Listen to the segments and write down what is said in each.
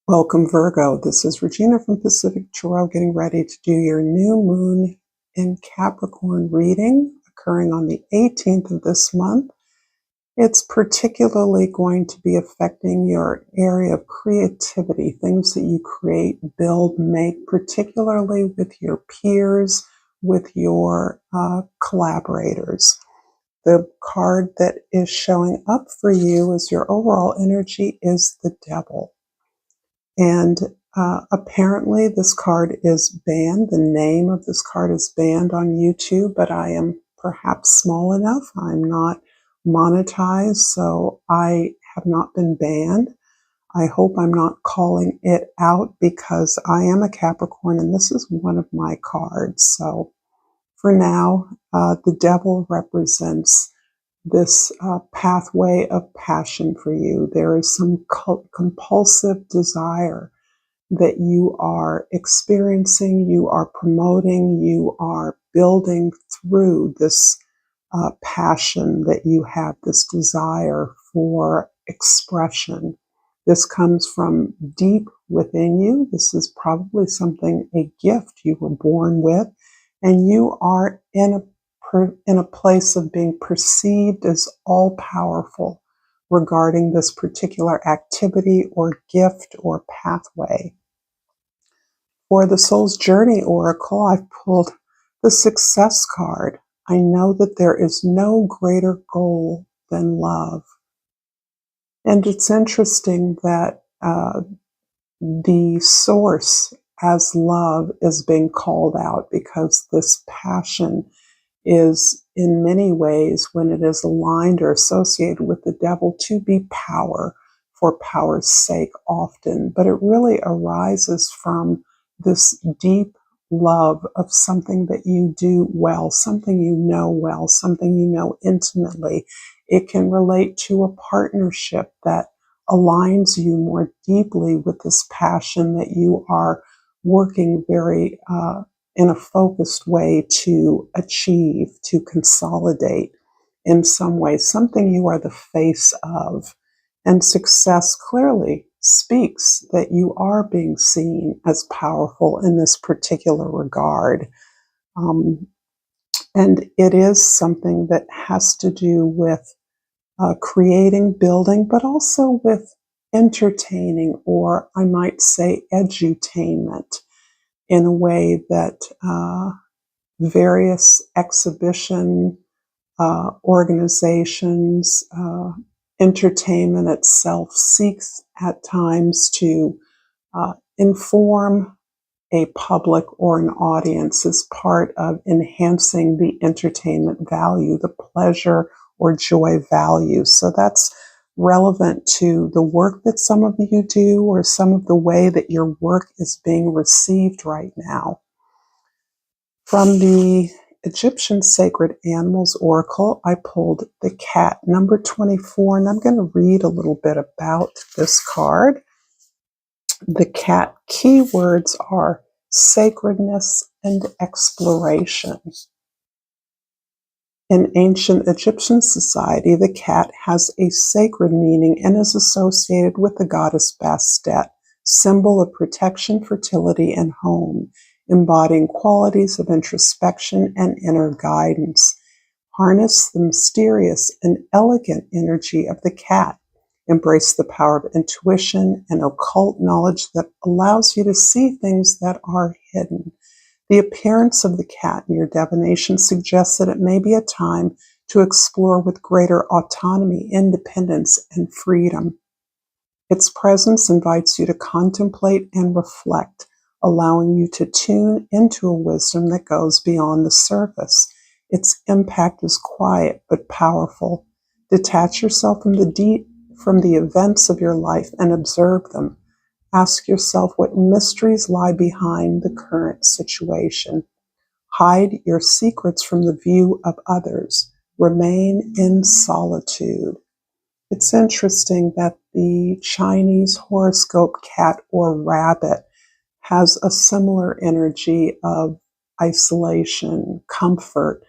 Welcome, Virgo. This is Regina from Pacific Tarot getting ready to do your new moon in Capricorn reading occurring on the 18th of this month. It's particularly going to be affecting your area of creativity, things that you create, build, make, particularly with your peers, with your collaborators. The card that is showing up for you as your overall energy is the Devil. And apparently this card is banned. The name of this card is banned on YouTube, but I am perhaps small enough. I'm not monetized, so I have not been banned. I hope I'm not calling it out because I am a Capricorn and this is one of my cards. So for now, the Devil represents this pathway of passion for you. There is some compulsive desire that you are experiencing, you are promoting, you are building through this passion that you have, this desire for expression. This comes from deep within you. This is probably something, a gift you were born with, and you are in a place of being perceived as all-powerful regarding this particular activity or gift or pathway. For the Soul's Journey Oracle, I've pulled the Success card. I know that there is no greater goal than love. And it's interesting that the source as love is being called out because this passion is in many ways, when it is aligned or associated with the Devil, to be power for power's sake often. But it really arises from this deep love of something that you do well, something you know well, something you know intimately. It can relate to a partnership that aligns you more deeply with this passion that you are working very in a focused way to achieve, to consolidate in some way, something you are the face of. And success clearly speaks that you are being seen as powerful in this particular regard. And it is something that has to do with creating, building, but also with entertaining, or I might say edutainment, in a way that various exhibition organizations, entertainment itself seeks at times to inform a public or an audience as part of enhancing the entertainment value, the pleasure or joy value. So that's relevant to the work that some of you do or some of the way that your work is being received right now. From the Egyptian Sacred Animals Oracle, I pulled the cat, number 24, and I'm going to read a little bit about this card. The cat keywords are sacredness and exploration. In ancient Egyptian society, the cat has a sacred meaning and is associated with the goddess Bastet, symbol of protection, fertility, and home, embodying qualities of introspection and inner guidance. Harness the mysterious and elegant energy of the cat. Embrace the power of intuition and occult knowledge that allows you to see things that are hidden. The appearance of the cat in your divination suggests that it may be a time to explore with greater autonomy, independence, and freedom. Its presence invites you to contemplate and reflect, allowing you to tune into a wisdom that goes beyond the surface. Its impact is quiet but powerful. Detach yourself from the events of your life and observe them. Ask yourself what mysteries lie behind the current situation. Hide your secrets from the view of others. Remain in solitude. It's interesting that the Chinese horoscope cat or rabbit has a similar energy of isolation, comfort,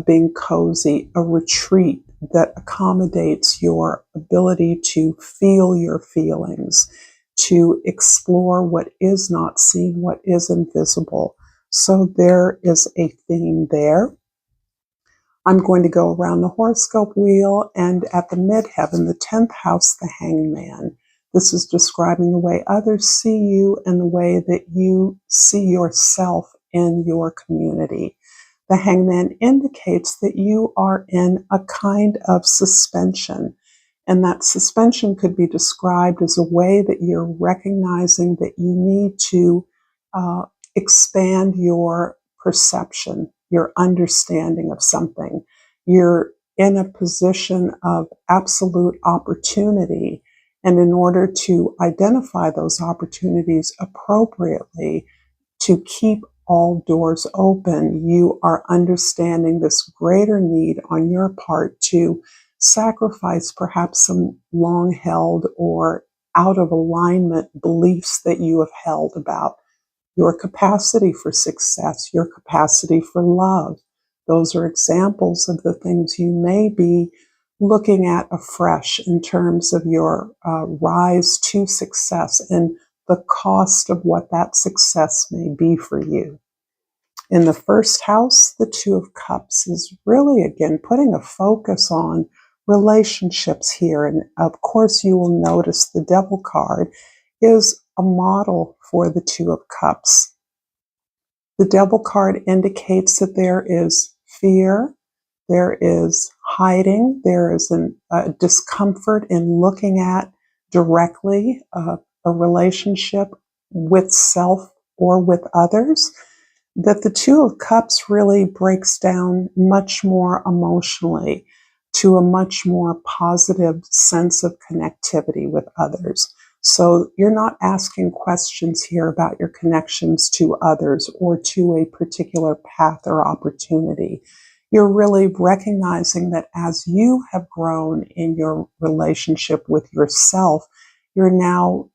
being cozy, a retreat that accommodates your ability to feel your feelings. to explore what is not seen, what is invisible. So there is a theme there. I'm going to go around the horoscope wheel, and at the midheaven, the 10th house, the hangman. This is describing the way others see you and the way that you see yourself in your community. The hangman indicates that you are in a kind of suspension, and that suspension could be described as a way that you're recognizing that you need to uh, expand your perception, your understanding of something. You're in a position of absolute opportunity. And in order to identify those opportunities appropriately, to keep all doors open, you are understanding this greater need on your part to sacrifice perhaps some long held or out of alignment beliefs that you have held about your capacity for success, your capacity for love. Those are examples of the things you may be looking at afresh in terms of your rise to success and the cost of what that success may be for you. In the first house, the Two of Cups is really, again, putting a focus on relationships here. And of course, you will notice the Devil card is a model for the Two of Cups. The Devil card indicates that there is fear, there is hiding, there is a discomfort in looking at directly a relationship with self or with others. That the Two of Cups really breaks down much more emotionally to a much more positive sense of connectivity with others. So you're not asking questions here about your connections to others or to a particular path or opportunity. You're really recognizing that as you have grown in your relationship with yourself, you're now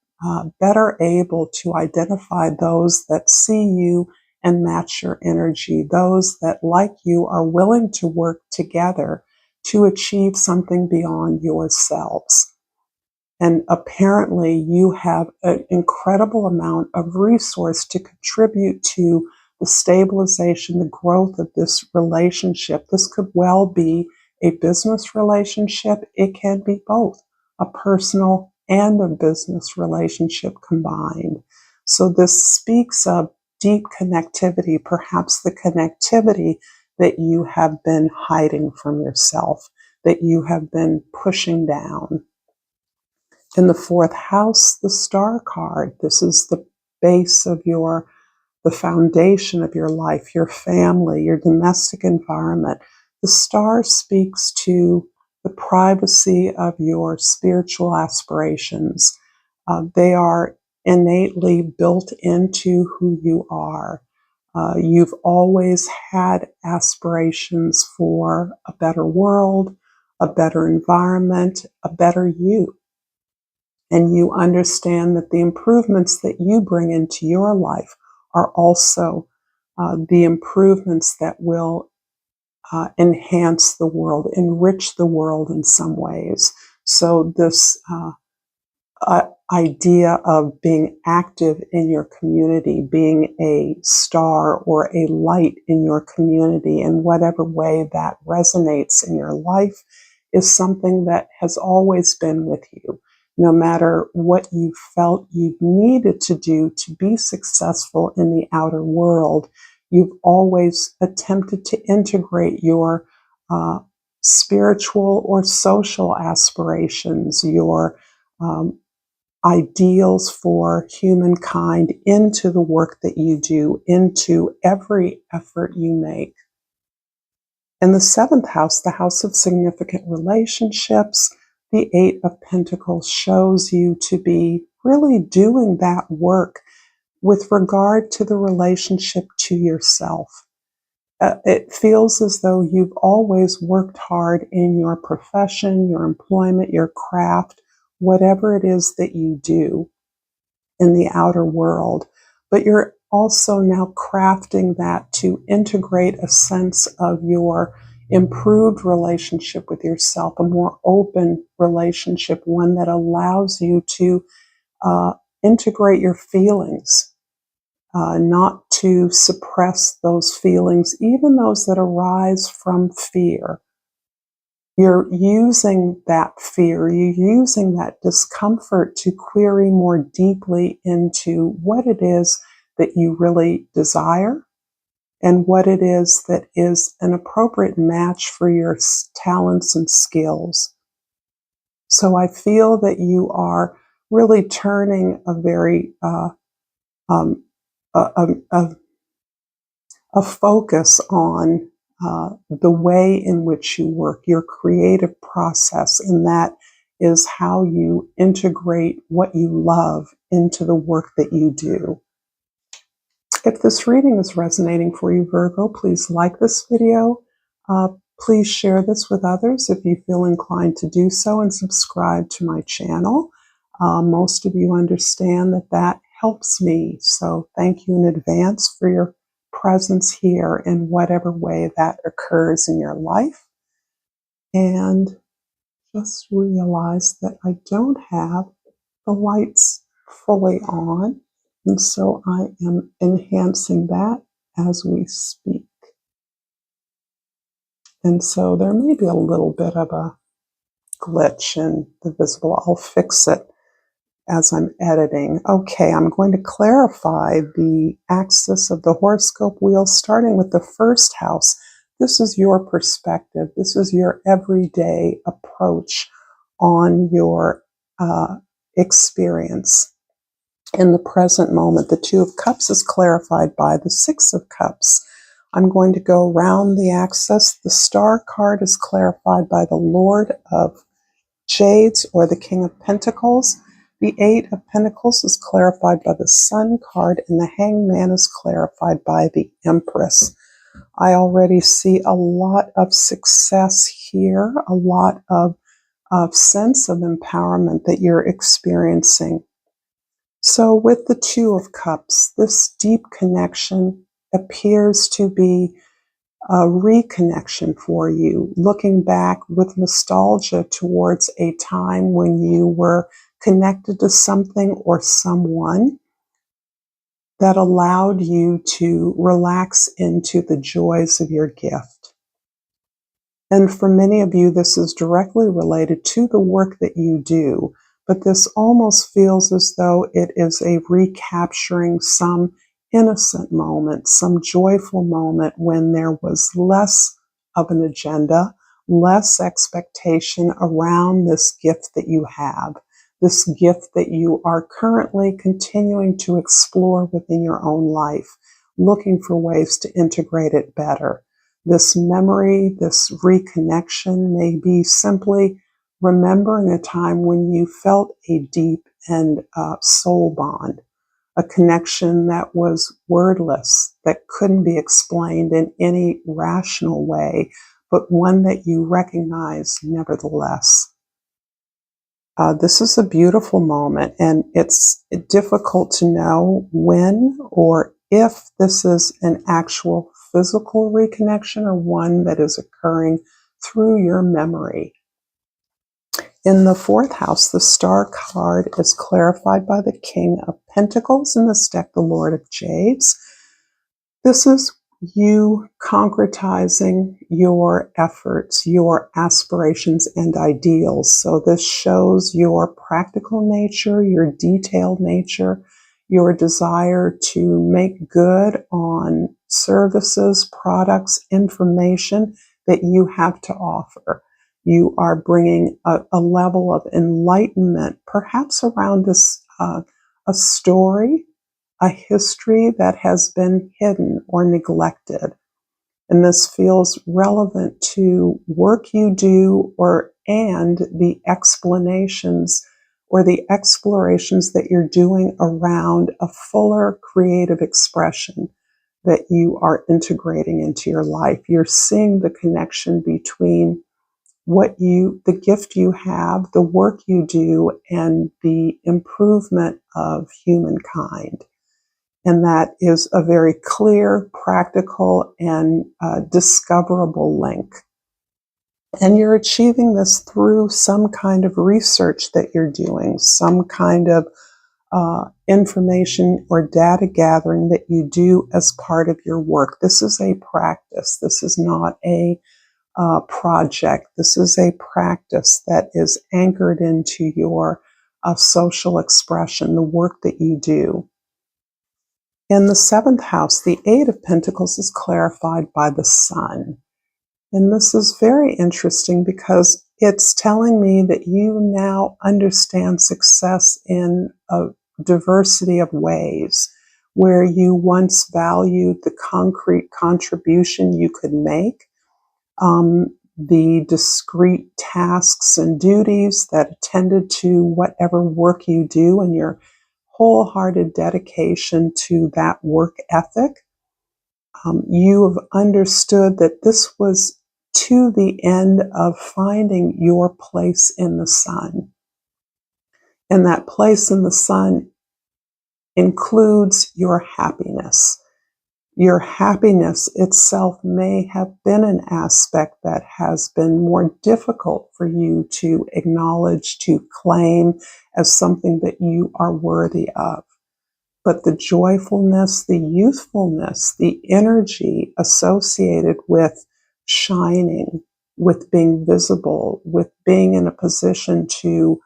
better able to identify those that see you and match your energy, those that, like you, are willing to work together to achieve something beyond yourselves. And apparently you have an incredible amount of resource to contribute to the stabilization, the growth of this relationship. This could well be a business relationship. It can be both, a personal and a business relationship combined. So this speaks of deep connectivity, perhaps the connectivity that you have been hiding from yourself, that you have been pushing down. In the fourth house, the Star card. This is the base of the foundation of your life, your family, your domestic environment. The Star speaks to the privacy of your spiritual aspirations. They are innately built into who you are. You've always had aspirations for a better world, a better environment, a better you. And you understand that the improvements that you bring into your life are also the improvements that will enhance the world, enrich the world in some ways. So this idea of being active in your community, being a star or a light in your community in whatever way that resonates in your life, is something that has always been with you. No matter what you felt you needed to do to be successful in the outer world, you've always attempted to integrate your spiritual or social aspirations, your ideals for humankind into the work that you do, into every effort you make. In the seventh house, the house of significant relationships, the Eight of Pentacles shows you to be really doing that work with regard to the relationship to yourself. It feels as though you've always worked hard in your profession, your employment, your craft, whatever it is that you do in the outer world, but you're also now crafting that to integrate a sense of your improved relationship with yourself, a more open relationship, one that allows you to integrate your feelings, not to suppress those feelings, even those that arise from fear. You're using that fear, you're using that discomfort to query more deeply into what it is that you really desire and what it is that is an appropriate match for your talents and skills. So I feel that you are really turning a very um, a focus on the way in which you work, your creative process, and that is how you integrate what you love into the work that you do. If this reading is resonating for you, Virgo, please like this video. Please share this with others if you feel inclined to do so, and subscribe to my channel. Most of you understand that that helps me, so thank you in advance for your presence here in whatever way that occurs in your life. And just realize that I don't have the lights fully on, and so I am enhancing that as we speak. And so there may be a little bit of a glitch in the visible. I'll fix it as I'm editing. Okay, I'm going to clarify the axis of the horoscope wheel, starting with the first house. This is your perspective. This is your everyday approach on your experience in the present moment. The Two of Cups is clarified by the Six of Cups. I'm going to go around the axis. The Star card is clarified by the Lord of Shades, or the King of Pentacles. The Eight of Pentacles is clarified by the Sun card, and the Hangman is clarified by the Empress. I already see a lot of success here, a lot of sense of empowerment that you're experiencing. So with the Two of Cups, this deep connection appears to be a reconnection for you, looking back with nostalgia towards a time when you were connected to something or someone that allowed you to relax into the joys of your gift. And for many of you, this is directly related to the work that you do, but this almost feels as though it is a recapturing some innocent moment, some joyful moment when there was less of an agenda, less expectation around this gift that you have, this gift that you are currently continuing to explore within your own life, looking for ways to integrate it better. This memory, this reconnection may be simply remembering a time when you felt a deep and soul bond, a connection that was wordless, that couldn't be explained in any rational way, but one that you recognize nevertheless. This is a beautiful moment, and it's difficult to know when or if this is an actual physical reconnection or one that is occurring through your memory. In the fourth house, the Star card is clarified by the King of Pentacles, in this deck, the Lord of Jades. This is you concretizing your efforts, your aspirations and ideals. So this shows your practical nature, your detailed nature, your desire to make good on services, products, information that you have to offer. You are bringing a level of enlightenment, perhaps around this, a story, a history that has been hidden or neglected. And this feels relevant to work you do and the explanations or the explorations that you're doing around a fuller creative expression that you are integrating into your life. You're seeing the connection between the gift you have, the work you do, and the improvement of humankind. And that is a very clear, practical, and discoverable link. And you're achieving this through some kind of research that you're doing, some kind of information or data gathering that you do as part of your work. This is a practice. This is not a project. This is a practice that is anchored into your social expression, the work that you do. In the seventh house, the Eight of Pentacles is clarified by the Sun. And this is very interesting because it's telling me that you now understand success in a diversity of ways, where you once valued the concrete contribution you could make, the discrete tasks and duties that attended to whatever work you do, and your wholehearted dedication to that work ethic. You have understood that this was to the end of finding your place in the sun. And that place in the sun includes your happiness. Your happiness itself may have been an aspect that has been more difficult for you to acknowledge, to claim as something that you are worthy of. But the joyfulness, the youthfulness, the energy associated with shining, with being visible, with being in a position to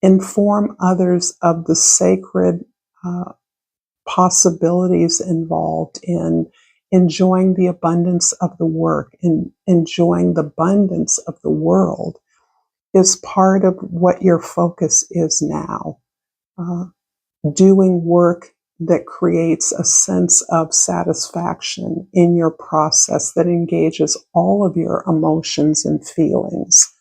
inform others of the sacred possibilities involved in enjoying the abundance of the work and enjoying the abundance of the world is part of what your focus is now. Doing work that creates a sense of satisfaction in your process that engages all of your emotions and feelings.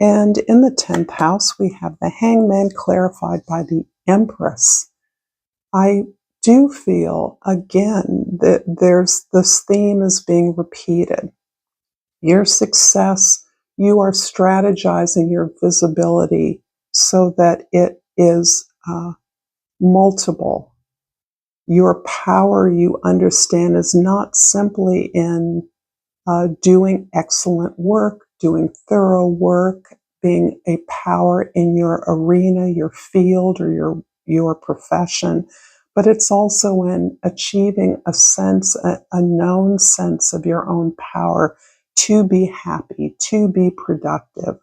And in the 10th house, we have the Hangman clarified by the Empress. I do feel, again, that there's this theme is being repeated. Your success, you are strategizing your visibility so that it is multiple. Your power, you understand, is not simply in doing excellent work, doing thorough work, being a power in your arena, your field, or your profession, but it's also in achieving a sense, a known sense of your own power to be happy, to be productive.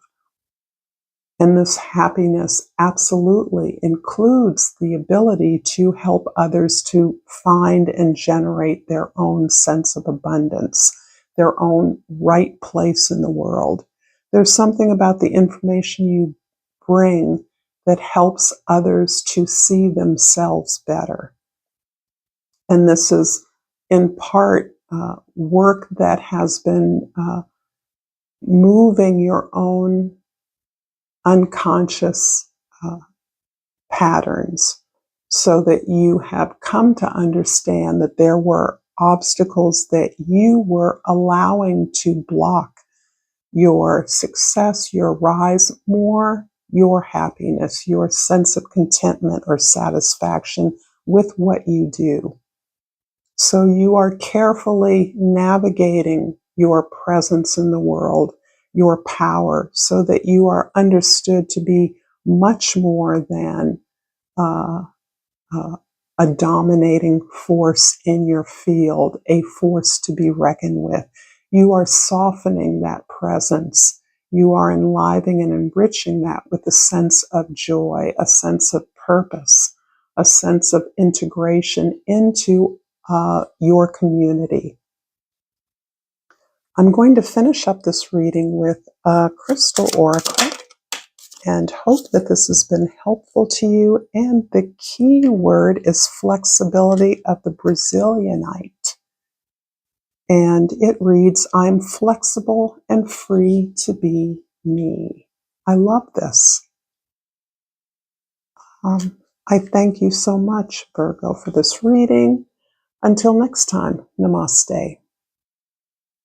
And this happiness absolutely includes the ability to help others to find and generate their own sense of abundance, their own right place in the world. There's something about the information you bring that helps others to see themselves better. And this is in part work that has been moving your own unconscious patterns so that you have come to understand that there were obstacles that you were allowing to block your success, your rise, more your happiness, your sense of contentment or satisfaction with what you do. So you are carefully navigating your presence in the world, your power, so that you are understood to be much more than a dominating force in your field, a force to be reckoned with. You are softening that presence. You are enlivening and enriching that with a sense of joy, a sense of purpose, a sense of integration into your community. I'm going to finish up this reading with a crystal oracle and hope that this has been helpful to you. And the key word is flexibility of the Brazilianite. And it reads, I'm flexible and free to be me. I love this. I thank you so much, Virgo, for this reading. Until next time, namaste.